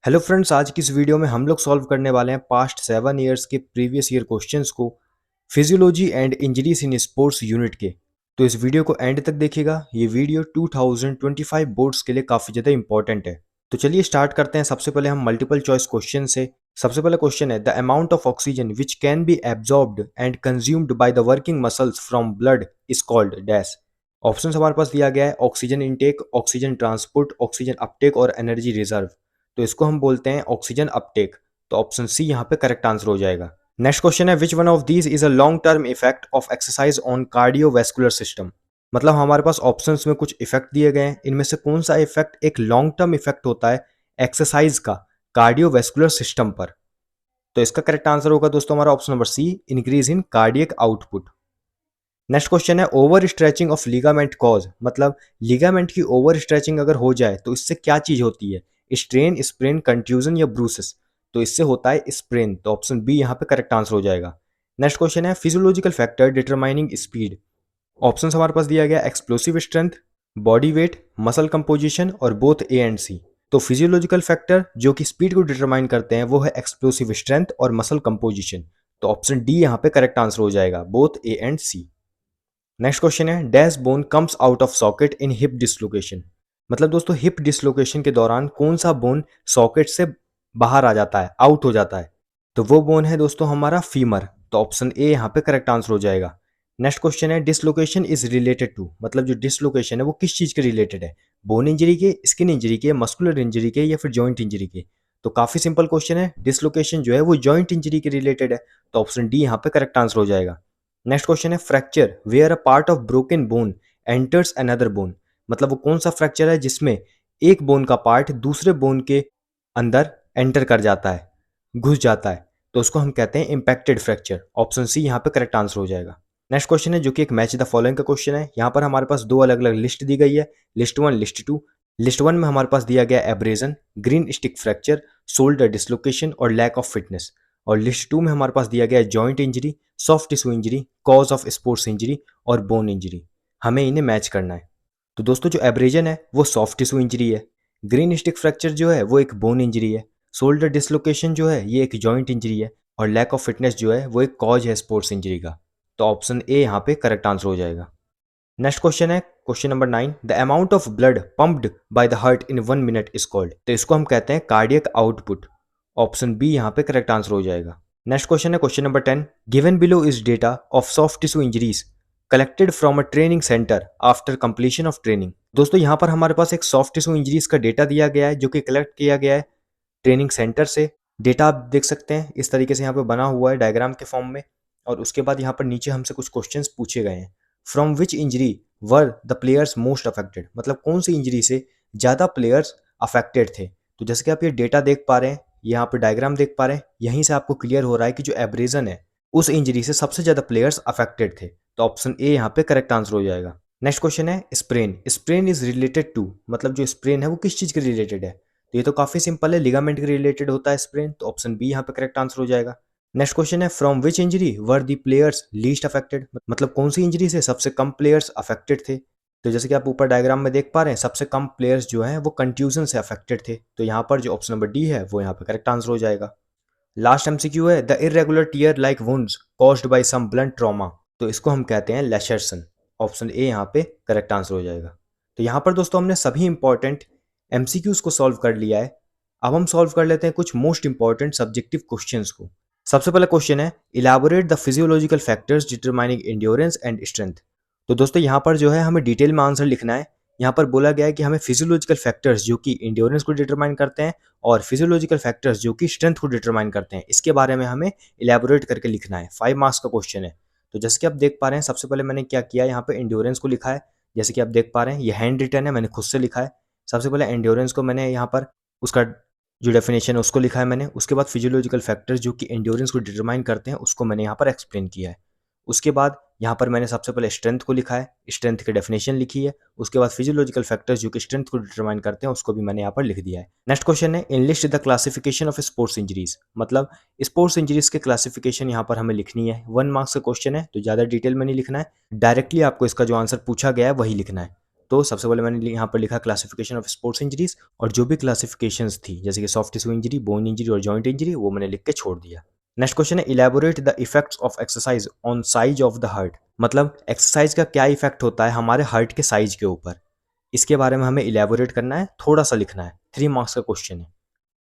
Hello friends, आज की इस वीडियो में हम लोग सॉल्व करने वाले हैं पास्ट 7 ईयर्स के प्रीवियस ईयर क्वेश्चंस को physiology and injuries in sports unit के। तो इस वीडियो को एंड तक देखिएगा। ये वीडियो 2025 बोर्ड्स के लिए काफ़ी ज़्यादा इंपॉर्टेंट है। तो चलिए स्टार्ट करते हैं। सबसे पहले हम मल्टीपल चॉइस क्वेश्चन से। सबसे पहला क्वेश्चन है, the amount of oxygen which can be absorbed and consumed by the working muscles from blood is called dash. Option हमारे पास दिया गया है, oxygen intake, oxygen transport, oxygen Uptake और एनर्जी रिजर्व। तो इसको हम बोलते हैं ऑक्सीजन अपटेक। तो ऑप्शन सी यहाँ पे करेक्ट आंसर हो जाएगा। नेक्स्ट क्वेश्चन है, which one of these is a long term effect of exercise on cardiovascular system. मतलब हमारे पास ऑप्शंस में कुछ इफेक्ट दिए गए हैं, इनमें से कौन सा इफेक्ट एक लॉन्ग टर्म इफेक्ट होता है एक्सरसाइज का कार्डियोवैस्कुलर सिस्टम पर। तो इसका करेक्ट आंसर होगा दोस्तों हमारा option number C, increase in cardiac output. Next question है, over stretching of ligament cause. मतलब लिगामेंट की ओवर स्ट्रेचिंग अगर हो जाए तो इससे क्या चीज होती है, स्ट्रेन, स्प्रेन, कंट्यूजन या ब्रूसेस। तो इससे होता है स्प्रेन। तो ऑप्शन बी यहाँ पे करेक्ट आंसर हो जाएगा। नेक्स्ट क्वेश्चन है, physiological factor determining speed. Option हमारे पास दिया गया explosive strength, body weight, muscle composition और बोथ ए एंड सी। तो फिजियोलॉजिकल फैक्टर जो कि स्पीड को डिटरमाइन करते हैं वो है एक्सप्लोसिव स्ट्रेंथ और मसल कंपोजिशन। तो ऑप्शन डी यहाँ पे करेक्ट आंसर हो जाएगा, both A and C. Next question है, dash bone comes out of socket in hip dislocation. मतलब दोस्तों हिप डिसलोकेशन के दौरान कौन सा बोन सॉकेट से बाहर आ जाता है, आउट हो जाता है। तो वो बोन है दोस्तों हमारा फीमर। तो ऑप्शन ए यहाँ पे करेक्ट आंसर हो जाएगा। नेक्स्ट क्वेश्चन है, डिसलोकेशन इज रिलेटेड टू। मतलब जो डिसलोकेशन है वो किस चीज के रिलेटेड है, बोन इंजरी के, स्किन इंजरी के, मस्कुलर इंजरी के या फिर जॉइंट इंजरी के। तो काफी सिंपल क्वेश्चन है, डिसलोकेशन जो है वो जॉइंट इंजरी के रिलेटेड है। तो ऑप्शन डी यहाँ पे करेक्ट आंसर हो जाएगा। नेक्स्ट क्वेश्चन है, fracture where a part of broken bone enters another bone. मतलब वो कौन सा फ्रैक्चर है जिसमें एक बोन का पार्ट दूसरे बोन के अंदर एंटर कर जाता है, घुस जाता है। तो उसको हम कहते हैं इम्पैक्टेड फ्रैक्चर। ऑप्शन सी यहाँ पे करेक्ट आंसर हो जाएगा। नेक्स्ट क्वेश्चन है जो कि एक मैच द फॉलोइंग का क्वेश्चन है। यहाँ पर हमारे पास दो अलग अलग लिस्ट दी गई है, list one, list two. List one में हमारे पास दिया गया abrasion, green stick fracture, shoulder dislocation और लैक ऑफ फिटनेस। और लिस्ट टू में हमारे पास दिया गया है joint injury, soft tissue injury, cause of sports injury और बोन इंजरी। हमें इन्हें मैच करना है। तो दोस्तों जो एब्रेजन है वो सॉफ्ट टिश्यू इंजरी है, ग्रीन स्टिक फ्रैक्चर जो है वो एक बोन इंजरी है, शोल्डर डिसलोकेशन जो है ये एक जॉइंट इंजरी है और लैक ऑफ फिटनेस जो है वो एक कॉज है स्पोर्ट्स इंजरी का। तो ऑप्शन ए यहाँ पे करेक्ट आंसर हो जाएगा। नेक्स्ट क्वेश्चन है question number 9, the amount of blood pumped by the heart in 1 minute is called. तो इसको हम कहते हैं कार्डियक आउटपुट। ऑप्शन बी यहाँ पे करेक्ट आंसर हो जाएगा। नेक्स्ट क्वेश्चन है question number 10, given below is data of soft tissue injuries collected from a training centre after completion of training. दोस्तों यहाँ पर हमारे पास एक सॉफ्ट टिश्यू इंजरीज का डेटा दिया गया है जो कि कलेक्ट किया गया है ट्रेनिंग सेंटर से। डेटा आप देख सकते हैं इस तरीके से यहाँ पे बना हुआ है डायग्राम के फॉर्म में। और उसके बाद यहाँ पर नीचे हमसे कुछ क्वेश्चंस पूछे गए हैं। From which injury were the players most affected. मतलब कौन सी इंजरी से ज़्यादा प्लेयर्स अफेक्टेड थे। तो जैसे कि आप ये डेटा देख पा रहे हैं, यहाँ पे डायग्राम देख पा रहे हैं, यहीं से आपको क्लियर हो रहा है कि जो एब्रेजन है उस इंजरी से सबसे ज़्यादा प्लेयर्स अफेक्टेड थे। तो ऑप्शन ए यहाँ पे करेक्ट आंसर हो जाएगा। नेक्स्ट क्वेश्चन है, sprain. Sprain is related to. मतलब जो स्प्रेन है वो किस चीज़ के रिलेटेड है। तो ये तो काफी सिंपल है, लिगामेंट के रिलेटेड होता है स्प्रेन। तो ऑप्शन बी यहाँ पे करेक्ट आंसर हो जाएगा। नेक्स्ट क्वेश्चन है, from which injury were the players least affected. मतलब कौन सी इंजरी से सबसे कम प्लेयर्स अफेक्टेड थे। तो जैसे कि आप ऊपर डायग्राम में देख पा रहे हैं, सबसे कम प्लेयर्स जो हैं वो कंट्यूजन से अफेक्टेड थे। तो यहाँ पर जो ऑप्शन नंबर डी है वो यहाँ पे करेक्ट आंसर हो जाएगा। लास्ट एमसीक्यू है, the irregular tear like wounds caused by some blunt trauma. तो इसको हम कहते हैं लेशर्सन। ऑप्शन ए यहाँ पे करेक्ट आंसर हो जाएगा। तो यहाँ पर दोस्तों हमने सभी इंपॉर्टेंट एमसीक्यूज को सॉल्व कर लिया है। अब हम सॉल्व कर लेते हैं कुछ मोस्ट इंपॉर्टेंट सब्जेक्टिव क्वेश्चंस को। सबसे पहला क्वेश्चन है, elaborate the physiological factors determining endurance and strength. तो दोस्तों यहाँ पर जो है हमें डिटेल में आंसर लिखना है। यहाँ पर बोला गया है कि हमें फिजियोलॉजिकल फैक्टर्स जो कि एंड्योरेंस को डिटरमाइन करते हैं और फिजियोलॉजिकल फैक्टर्स जो कि स्ट्रेंथ को डिटरमाइन करते हैं, इसके बारे में हमें इलेबोरेट करके लिखना है। 5 मार्क्स का क्वेश्चन है। तो जैसे कि आप देख पा रहे हैं, सबसे पहले मैंने क्या किया, यहाँ पे एंड्योरेंस को लिखा है। जैसे कि आप देख पा रहे हैं ये हैंड रिटन है, मैंने खुद से लिखा है। सबसे पहले एंड्योरेंस को मैंने यहाँ पर उसका जो डेफिनेशन है उसको लिखा है मैंने। उसके बाद फिजियोलॉजिकल फैक्टर्स जो कि एंड्योरेंस को डिटरमाइन करते हैं उसको मैंने यहाँ पर एक्सप्लेन किया है। उसके बाद यहाँ पर मैंने सबसे पहले स्ट्रेंथ को लिखा है, स्ट्रेंथ की डेफिनेशन लिखी है। उसके बाद फिजियोलॉजिकल फैक्टर्स जो कि स्ट्रेंथ को डिटरमाइन करते हैं उसको भी मैंने यहाँ पर लिख दिया है। नेक्स्ट क्वेश्चन है, enlist the classification of sports injuries. मतलब स्पोर्ट्स इंजरीज के क्लासिफिकेशन यहाँ पर हमें लिखनी है। 1 मार्क्स का क्वेश्चन है तो ज़्यादा डिटेल में नहीं लिखना है, डायरेक्टली आपको इसका जो आंसर पूछा गया है वही लिखना है। तो सबसे पहले मैंने यहाँ पर लिखा क्लासिफिकेशन ऑफ स्पोर्ट्स इंजरीज, और जो भी क्लासिफिकेशंस थी जैसे कि soft tissue injury, bone injury और जॉइंट इंजरी, वो मैंने लिख के छोड़ दिया। नेक्स्ट क्वेश्चन है elaborate the effects of exercise on size of the heart. मतलब एक्सरसाइज का क्या इफेक्ट होता है हमारे हार्ट के साइज के ऊपर, इसके बारे में हमें इलेबोरेट करना है, थोड़ा सा लिखना है। 3 मार्क्स का क्वेश्चन है।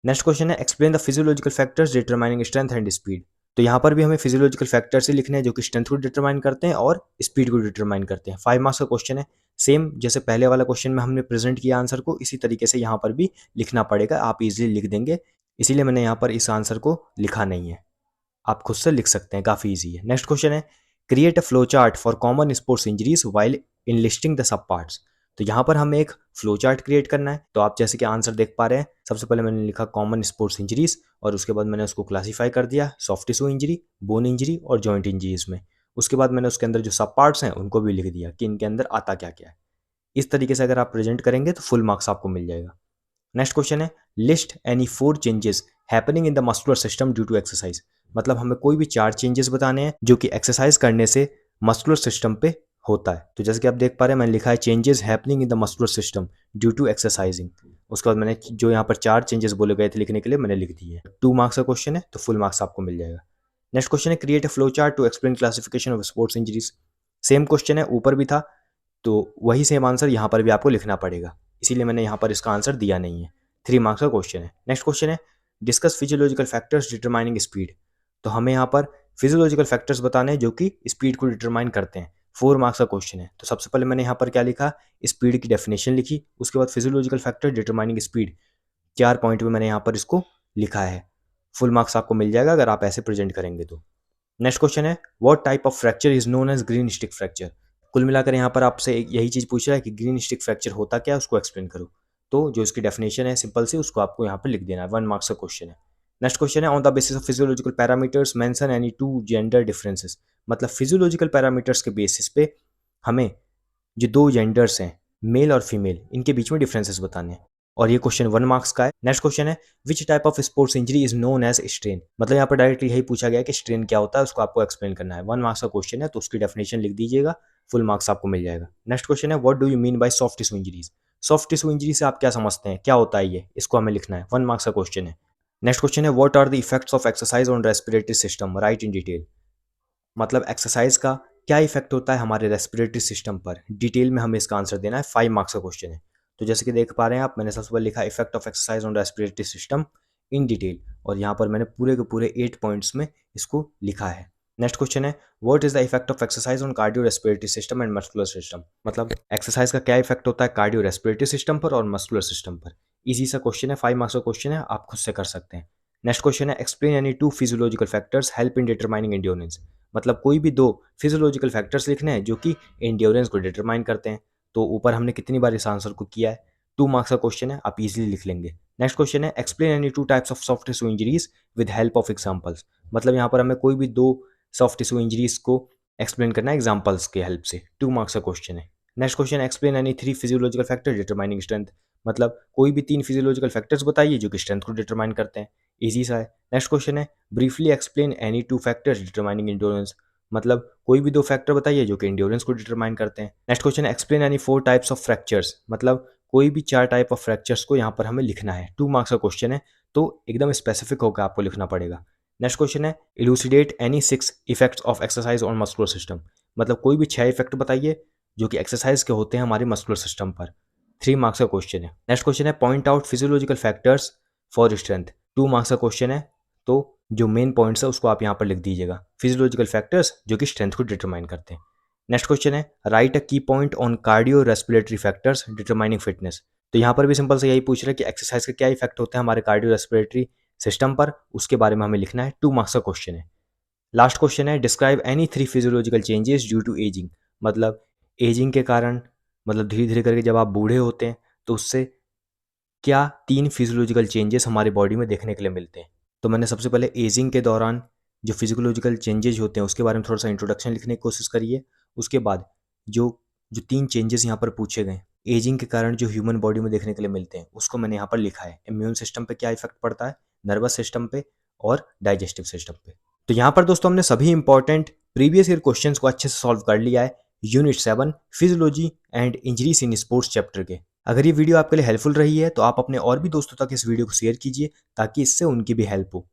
नेक्स्ट क्वेश्चन है explain the physiological factors determining strength and speed. तो यहाँ पर भी हमें फिजियोलॉजिकल फैक्टर्स ही लिखने हैं जो कि स्ट्रेंथ को डिटरमाइन करते हैं और स्पीड को डिटरमाइन करते हैं। 5 मार्क्स का क्वेश्चन है। सेम जैसे पहले वाला क्वेश्चन में हमने प्रेजेंट किया आंसर को, इसी तरीके से यहाँ पर भी लिखना पड़ेगा। आप इजीली लिख देंगे, इसीलिए मैंने यहाँ पर इस आंसर को लिखा नहीं है, आप खुद से लिख सकते हैं, काफ़ी ईजी है। नेक्स्ट क्वेश्चन है create a flow chart for common sports injuries while enlisting the sub parts. तो यहाँ पर हमें एक फ्लो चार्ट क्रिएट करना है। तो आप जैसे कि आंसर देख पा रहे हैं, सबसे पहले मैंने लिखा कॉमन स्पोर्ट्स इंजरीज और उसके बाद मैंने उसको क्लासीफाई कर दिया soft tissue injury, bone injury और जॉइंट इंजरीज में। उसके बाद मैंने उसके अंदर जो सब पार्ट्स हैं उनको भी लिख दिया कि इनके अंदर आता क्या क्या है। इस तरीके से अगर आप प्रेजेंट करेंगे तो फुल मार्क्स आपको मिल जाएगा। नेक्स्ट क्वेश्चन है list any 4 changes happening in the muscular system due to exercise. मतलब हमें कोई भी 4 चेंजेस बताने हैं जो कि एक्सरसाइज करने से मस्कुलर सिस्टम पे होता है। तो जैसे कि आप देख पा रहे हैं मैंने लिखा है changes happening in the muscular system due to exercising. उसके बाद मैंने जो यहाँ पर 4 चेंजेस बोले गए थे लिखने के लिए मैंने लिख दिए। 2 मार्क्स का क्वेश्चन है तो फुल मार्क्स आपको मिल जाएगा। नेक्स्ट क्वेश्चन है create a flow chart to explain classification of sports injuries. Same question है, ऊपर भी था, तो वही सेम आंसर यहाँ पर भी आपको लिखना पड़ेगा, इसीलिए मैंने यहाँ पर इसका आंसर दिया नहीं है। 3 मार्क्स का क्वेश्चन है। नेक्स्ट क्वेश्चन है discuss physiological factors determining speed. तो हमें यहाँ पर फिजियोलॉजिकल फैक्टर्स बताने हैं जो कि स्पीड को डिटरमाइन करते हैं। 4 मार्क्स का क्वेश्चन है। तो सबसे पहले मैंने यहाँ पर क्या लिखा, स्पीड की डेफिनेशन लिखी, उसके बाद physiological factor determining speed, 4 point में मैंने यहाँ पर इसको लिखा है। फुल मार्क्स आपको मिल जाएगा अगर आप ऐसे प्रेजेंट करेंगे तो। नेक्स्ट क्वेश्चन है what type of fracture is known as green stick fracture. कुल मिलाकर यहाँ पर आपसे यही चीज़ पूछ रहा है कि ग्रीन स्टिक फ्रैक्चर होता क्या है, उसको एक्सप्लेन करो। तो जो इसकी डेफिनेशन है सिंपल सी, उसको आपको यहाँ पर लिख देना है। 1 मार्क्स का क्वेश्चन है। नेक्स्ट क्वेश्चन है on the basis of physiological parameters mention any 2 gender differences. मतलब फिजियोलॉजिकल पैरामीटर्स के बेसिस पे हमें जो 2 जेंडर्स हैं मेल और फीमेल, इनके बीच में डिफरेंसेस बताने हैं, और ये क्वेश्चन 1 मार्क्स का है। नेक्स्ट क्वेश्चन है which type of sports injury is known as strain. मतलब यहाँ पर डायरेक्टली यही पूछा गया कि स्ट्रेन क्या होता है, उसको आपको एक्सप्लेन करना है। 1 मार्क्स का क्वेश्चन है तो उसकी डेफिनेशन लिख दीजिएगा, फुल मार्क्स आपको मिल जाएगा। नेक्स्ट क्वेश्चन है what do you mean by soft tissue injuries. Soft tissue injury से आप क्या समझते हैं, क्या होता है ये, इसको हमें लिखना है। 1 मार्क्स का क्वेश्चन है। नेक्स्ट क्वेश्चन है what are the effects of exercise on respiratory system, write in detail. मतलब एक्सरसाइज का क्या इफेक्ट होता है हमारे रेस्पिरेटरी सिस्टम पर, डिटेल में हमें इसका आंसर देना है। 5 मार्क्स का क्वेश्चन है। तो जैसे कि देख पा रहे हैं आप, मैंने सबसे पहले लिखा effect of exercise on respiratory system in detail, और यहाँ पर मैंने पूरे के पूरे 8 पॉइंट्स में इसको लिखा है। नेक्स्ट क्वेश्चन है what is the effect of exercise on cardio respiratory system and muscular system. मतलब एक्सरसाइज का क्या इफेक्ट होता है कार्डियो रेस्पिरेटरी सिस्टम पर और मस्कुलर सिस्टम पर। इजी सा क्वेश्चन है, 5 मार्क्स का क्वेश्चन है, आप खुद से कर सकते हैं। नेक्स्ट क्वेश्चन है explain any 2 physiological factors help in determining endurance. मतलब कोई भी 2 फिजियोलॉजिकल फैक्टर्स लिखने हैं जो कि एंड्योरेंस को डिटरमाइन करते हैं। तो ऊपर हमने कितनी बार इस आंसर को किया है, 2 मार्क्स का क्वेश्चन है, आप इजीली लिख लेंगे। नेक्स्ट क्वेश्चन है explain any 2 types of soft tissue injuries with help of examples. मतलब यहाँ पर हमें कोई भी 2 सॉफ्ट टिश्यू इंजरीज को एक्सप्लेन करना है एग्जांपल्स के हेल्प से। 2 मार्क्स का क्वेश्चन है। Next question explain any 3 physiological factor determining strength. मतलब कोई भी 3 फिजियोलॉजिकल फैक्टर्स बताइए जो कि स्ट्रेंथ को डिटरमाइन करते हैं। इजी सा है। नेक्स्ट क्वेश्चन है briefly explain any 2 factors determining endurance. मतलब कोई भी 2 फैक्टर बताइए जो कि एंड्योरेंस को डिटरमाइन करते हैं। नेक्स्ट क्वेश्चन है explain any 4 types of fractures. मतलब कोई भी 4 टाइप ऑफ फ्रैक्चर्स को यहाँ पर हमें लिखना है। 2 मार्क्स का क्वेश्चन है तो एकदम स्पेसिफिक होकर आपको लिखना पड़ेगा। नेक्स्ट क्वेश्चन है elucidate any 6 effects of exercise on muscular system. मतलब कोई भी 6 इफेक्ट बताइए जो कि एक्सरसाइज के होते हैं हमारे मस्कुलर सिस्टम पर। 3 मार्क्स का क्वेश्चन है। नेक्स्ट क्वेश्चन है point out physiological factors for strength. 2 marks का क्वेश्चन है तो जो मेन पॉइंट्स है उसको आप यहाँ पर लिख दीजिएगा, फिजियोलॉजिकल फैक्टर्स जो कि स्ट्रेंथ को डिटरमाइन करते हैं। नेक्स्ट क्वेश्चन है राइट अ की point on cardio respiratory factors determining fitness. तो यहाँ पर भी सिंपल से यही पूछ रहा है कि एक्सरसाइज का क्या इफेक्ट होता है हमारे कार्डियो रेस्पिरेटरी सिस्टम पर, उसके बारे में हमें लिखना है। 2 मार्क्स का क्वेश्चन है। लास्ट क्वेश्चन है describe any 3 physiological changes due to ageing. मतलब एजिंग के कारण, मतलब धीरे धीरे करके जब आप बूढ़े होते हैं तो उससे क्या 3 फिजियोलॉजिकल चेंजेस हमारी बॉडी में देखने के लिए मिलते हैं। तो मैंने सबसे पहले एजिंग के दौरान जो फिजियोलॉजिकल चेंजेस होते हैं उसके बारे में थोड़ा सा इंट्रोडक्शन लिखने की कोशिश करिए। उसके बाद जो जो 3 चेंजेस यहाँ पर पूछे गए एजिंग के कारण जो ह्यूमन बॉडी में देखने के लिए मिलते हैं उसको मैंने यहाँ पर लिखा है। इम्यून सिस्टम पे क्या इफेक्ट पड़ता है, नर्वस सिस्टम पे और डाइजेस्टिव सिस्टम पे। तो यहाँ पर दोस्तों हमने सभी इंपॉर्टेंट प्रीवियस ईयर क्वेश्चंस को अच्छे से सॉल्व कर लिया है। Unit 7 physiology and injuries in sports chapter के। अगर ये वीडियो आपके लिए हेल्पफुल रही है तो आप अपने और भी दोस्तों तक इस वीडियो को शेयर कीजिए ताकि इससे उनकी भी हेल्प हो।